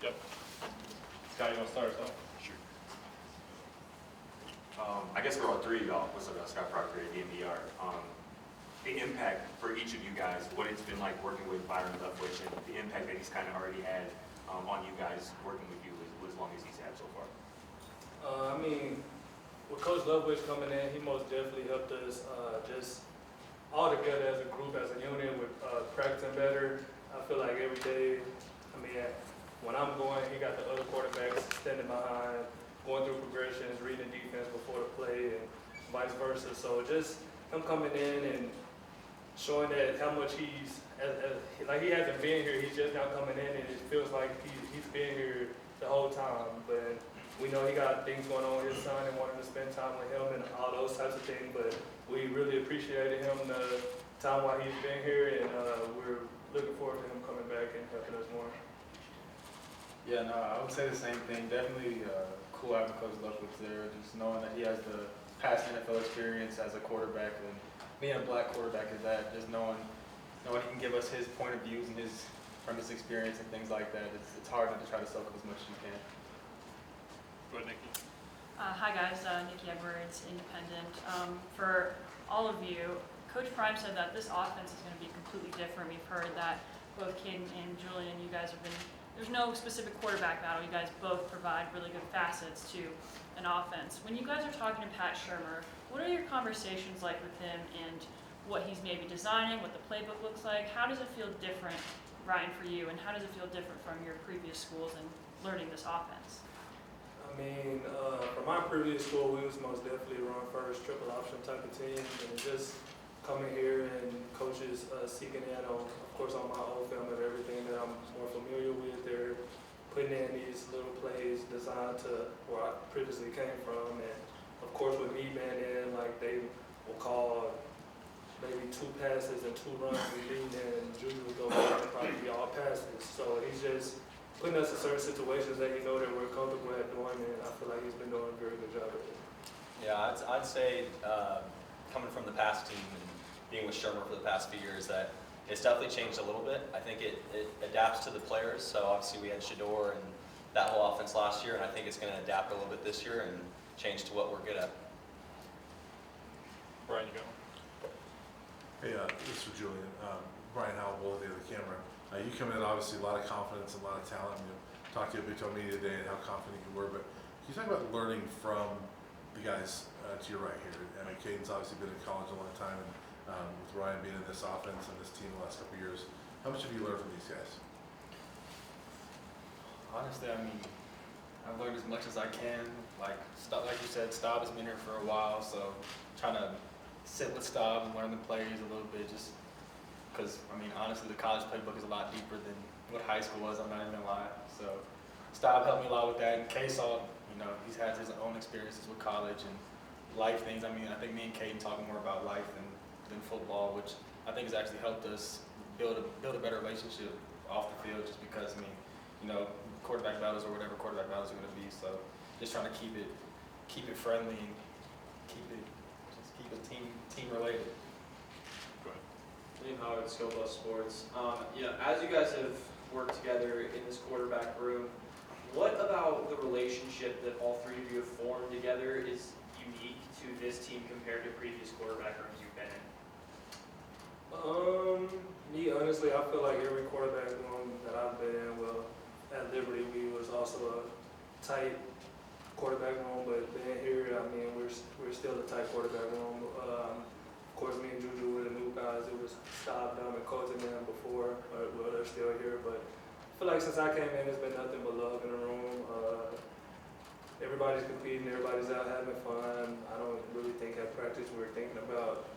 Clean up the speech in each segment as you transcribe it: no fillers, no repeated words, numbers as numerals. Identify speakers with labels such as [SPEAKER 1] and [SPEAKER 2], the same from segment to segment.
[SPEAKER 1] Yep. Scott, you want to start us off?
[SPEAKER 2] Sure. I guess for all three of y'all, what's up, Scott Proctor at DMVR. The impact for each of you guys, what it's been like working with Byron Leftwich, and the impact that he's kind of already had on you guys working with you as long as he's had so far.
[SPEAKER 3] I mean, with Coach Leftwich coming in, he most definitely helped us just all together as a group, as a unit, with practicing better. I feel like every day, I mean, when I'm going, he got the other quarterbacks standing behind, going through progressions, reading defense before the play, and vice versa. So just him coming in and showing that how much he's, like he hasn't been here, he's just now coming in, and it feels like he's been here the whole time. But we know he got things going on with his son and wanted to spend time with him and all those types of things, but we really appreciated him the time while he's been here, and we're looking forward to him coming back and helping us more.
[SPEAKER 4] Yeah, no, I would say the same thing. Definitely cool having Coach Leftwich there, just knowing that he has the past NFL experience as a quarterback, and being a black quarterback is that, just knowing he can give us his point of views and from his experience and things like that. It's hard not to try to soak up as much as you can.
[SPEAKER 1] Go ahead, Nikki.
[SPEAKER 5] Hi guys, Nikki Edwards, Independent. For all of you, Coach Prime said that this offense is going to be completely different. We've heard that both Kaidon and Julian, you guys have been, there's no specific quarterback battle. You guys both provide really good facets to an offense. When you guys are talking to Pat Shermer, what are your conversations like with him and what he's maybe designing, what the playbook looks like? How does it feel different, Ryan, for you, and how does it feel different from your previous schools and learning this offense?
[SPEAKER 3] I mean, from my previous school, we was most definitely run first, triple option type of team, and just coming here and coaches seeking in on, of course, on my old film and everything that I'm more familiar with. They're putting in these little plays designed to where I previously came from, and of course with me being in, like they will call maybe 2 passes and 2 runs we lead, and Julian will go back and probably be all passes. So he's just putting us in certain situations that that we're comfortable at doing, and I feel like he's been doing a very good job of it.
[SPEAKER 6] Yeah, I'd say coming from the past team and being with Shermer for the past few years, that it's definitely changed a little bit. I think it adapts to the players. So obviously we had Shador and that whole offense last year, and I think it's going to adapt a little bit this year and change to what we're good at.
[SPEAKER 1] Brian, you go.
[SPEAKER 7] Hey, this is Julian. Brian Howell, the other camera. You come in, obviously, a lot of confidence and a lot of talent. You talked to you a bit on me today and how confident you were, but can you talk about learning from the guys to your right here? I mean, Kaidon's obviously been in college a long time, and with Ryan being in this offense and this team the last couple of years, how much have you learned from these guys?
[SPEAKER 4] Honestly, I mean, I've learned as much as I can. Like you said, Staub has been here for a while, so trying to sit with Staub and learn the plays a little bit, just because, I mean, honestly, the college playbook is a lot deeper than what high school was, I'm not even gonna lie. So Staub helped me a lot with that, and K-Saw, he's had his own experiences with college and life things. I mean, I think me and Kaidon talk more about life than football, which I think has actually helped us build a better relationship off the field, just because, I mean, quarterback battles or whatever quarterback battles are going to be. So just trying to keep it friendly and keep it team related.
[SPEAKER 1] Go ahead.
[SPEAKER 8] Liam Howard, Skill Plus Sports. As you guys have worked together in this quarterback room, what about the relationship that all three of you have formed together is unique to this team compared to previous quarterback rooms you've been in?
[SPEAKER 3] Me, honestly, I feel like every quarterback room that I've been in, well, at Liberty, we was also a tight quarterback room, but being here, I mean, we're still a tight quarterback room. Of course, me and Juju were the new guys. It was Staub, Dom, and Colton them before. Well, they're still here, but I feel like since I came in, it's been nothing but love in the room. Everybody's competing, everybody's out having fun. I don't really think at practice we're thinking about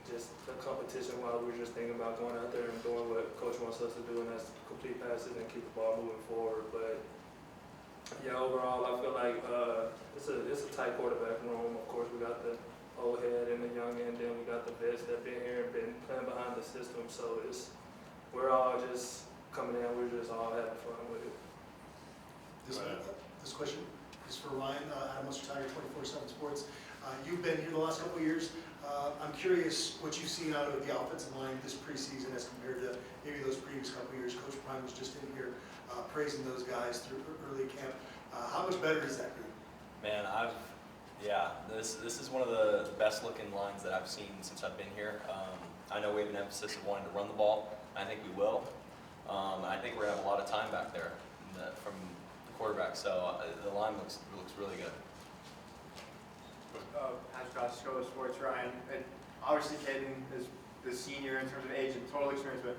[SPEAKER 3] just the competition while we're just thinking about going out there and doing what Coach wants us to do, and that's complete passes and keep the ball moving forward. But yeah, overall, I feel like it's a tight quarterback room. Of course, we got the old head and the young end, then we got the vets that been here and been playing behind the system. So we're all just coming in. We're just all having fun with it.
[SPEAKER 9] This question is for Ryan, Adam Tiger, 24/7 Sports. You've been here the last couple of years. I'm curious what you've seen out of the offensive line this preseason as compared to maybe those previous couple of years. Coach Prime was just in here. praising those guys through early camp. How much better is that group?
[SPEAKER 6] Man, this is one of the best looking lines that I've seen since I've been here. I know we have an emphasis of wanting to run the ball. I think we will. I think we're gonna have a lot of time back there from the quarterback. So the line looks really good.
[SPEAKER 10] How's Scott Sports, Ryan? And obviously, Kaidon is the senior in terms of age and total experience, but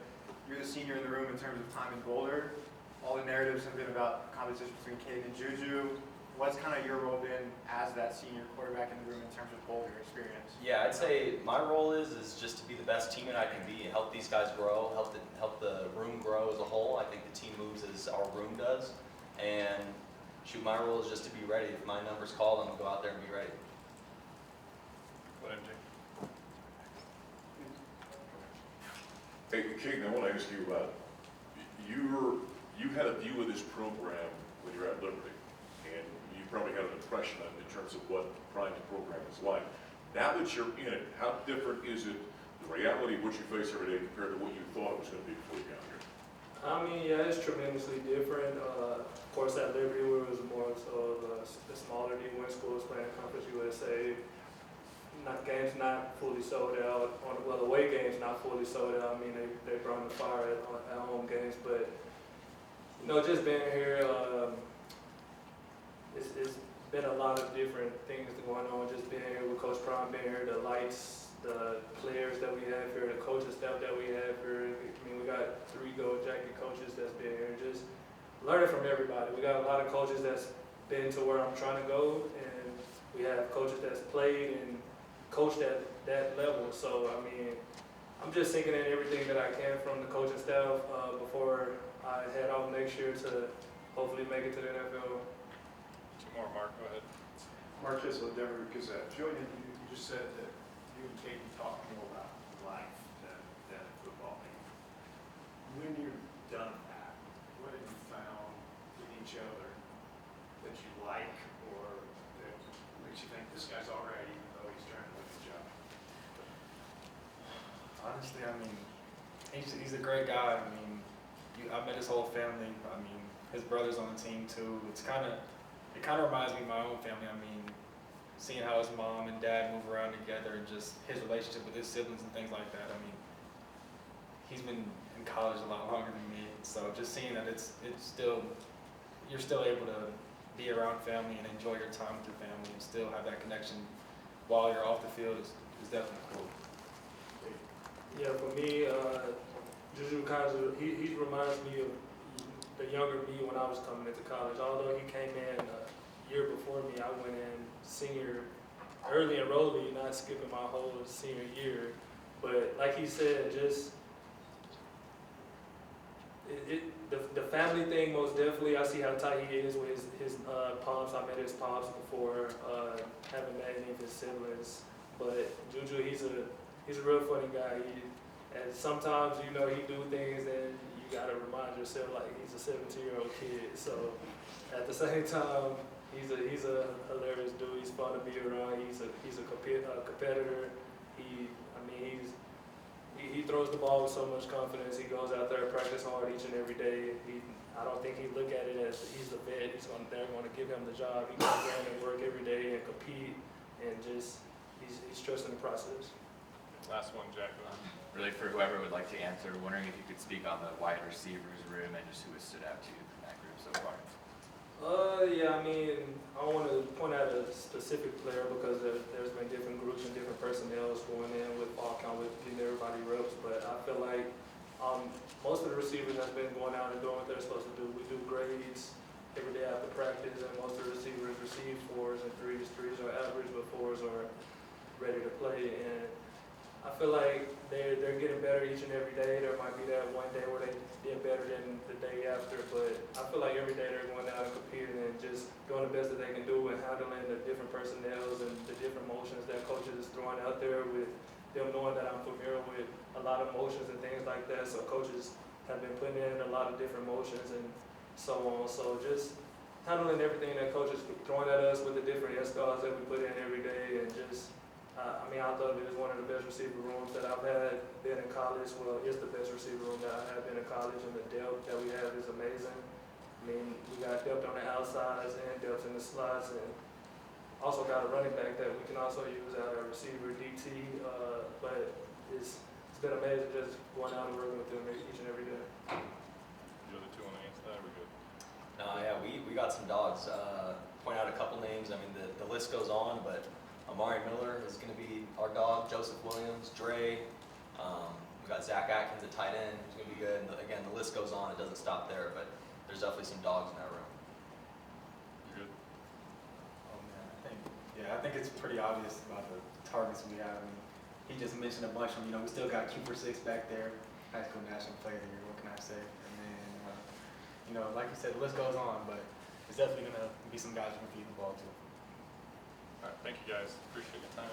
[SPEAKER 10] you're the senior in the room in terms of time in Boulder. All the narratives have been about competition between Kaidon and Juju. What's kind of your role been as that senior quarterback in the room in terms of Boulder experience?
[SPEAKER 6] Yeah, I'd say my role is just to be the best teammate I can be, help these guys grow, help the room grow as a whole. I think the team moves as our room does, and shoot, my role is just to be ready. If my number's called, I'm gonna go out there and be ready.
[SPEAKER 1] Go ahead, Jake.
[SPEAKER 11] Hey, Kaidon, I want to ask you about, you had a view of this program when you were at Liberty, and you probably had an impression of it in terms of what Brian's program is like. Now that you're in it, how different is it, the reality of what you face every day compared to what you thought it was going to be before you got here?
[SPEAKER 3] I mean, yeah, it's tremendously different. Of course, at Liberty, where it was more so the smaller D1 schools playing Conference USA. Games not fully sold out. Well, away games not fully sold out. I mean, they brought the fire at home games, but you know, just being here, it's been a lot of different things going on. Just being here with Coach Prime, being here, the lights, the players that we have here, the coaching staff that we have here. I mean, we got 3 gold jacket coaches that's been here. Just learning from everybody. We got a lot of coaches that's been to where I'm trying to go, and we have coaches that's played and coached at that level. So, I mean, I'm just taking in everything that I can from the coaching staff before I head off next year to hopefully make it to the NFL.
[SPEAKER 1] 2 more, Mark, go ahead.
[SPEAKER 12] Mark Kissel, Denver Gazette. Julian, you just said that you and Kaidon talk more about life than football. When you're done that, what have you found in each other that you like or that makes you think this guy's all right even though he's trying to win his job?
[SPEAKER 4] Honestly, I mean, he's a great guy. I mean, I met his whole family. I mean, his brother's on the team too. It kind of reminds me of my own family. I mean, seeing how his mom and dad move around together and just his relationship with his siblings and things like that. I mean, he's been in college a lot longer than me, so just seeing that you're still able to be around family and enjoy your time with your family and still have that connection while you're off the field is definitely cool.
[SPEAKER 3] Yeah, for me, Juju he reminds me of the younger me when I was coming into college. Although he came in a year before me, I went in senior, early enrollee, not skipping my whole senior year. But like he said, just the family thing most definitely. I see how tight he is with his pops. I met his pops before, haven't met any of his siblings. But Juju, he's a real funny guy. And sometimes, you know, he do things and you gotta remind yourself like he's a 17-year-old kid. So at the same time, he's a hilarious dude. He's fun to be around. He's a competitor. He throws the ball with so much confidence. He goes out there and practice hard each and every day. I don't think he look at it as he's a vet. They're going to give him the job. He goes in and work every day and compete and just he's trusting the process.
[SPEAKER 1] Last one, Jack.
[SPEAKER 13] Really, for whoever would like to answer, wondering if you could speak on the wide receivers room and just who has stood out to you from that group so far.
[SPEAKER 3] Yeah, I mean, I don't want to point out a specific player because there's been different groups and different personnel going in with ball count, with getting everybody reps, but I feel like most of the receivers have been going out and doing what they're supposed to do. We do grades every day after practice, and most of the receivers receive 4s and 3s. 3s are average, but 4s are ready to play. And I feel like they're getting better each and every day. There might be that one day where they did better than the day after, but I feel like every day they're going out and competing and just doing the best that they can do and handling the different personnels and the different motions that coaches is throwing out there with them knowing that I'm familiar with a lot of motions and things like that. So coaches have been putting in a lot of different motions and so on. So just handling everything that coaches throwing at us with the different SDRs that we put in every day and just I thought it was one of the best receiver rooms that I've had been in college. Well, it's the best receiver room that I have been in college, and the depth that we have is amazing. got depth on the outsides and depth in the slots, and also got a running back that we can also use out our receiver DT. But it's been amazing just going out and working with them each and every day.
[SPEAKER 1] You other two want to answer that, or we good?
[SPEAKER 6] No, yeah, we got some dogs. Point out a couple names. I mean, the list goes on, but Amari Miller is going to be our dog. Joseph Williams, Dre. We got Zach Atkins at tight end, who's going to be good. And again, the list goes on. It doesn't stop there, but there's definitely some dogs in that room.
[SPEAKER 1] You good?
[SPEAKER 4] Oh man, I think it's pretty obvious about the targets we have. I mean, he just mentioned a bunch of them. You know, we still got Q46 back there, high school national player of the year. What can I say? And then, you know, like you said, the list goes on, but there's definitely gonna be some guys who can feed the ball to.
[SPEAKER 1] All right, thank you guys. Appreciate your time.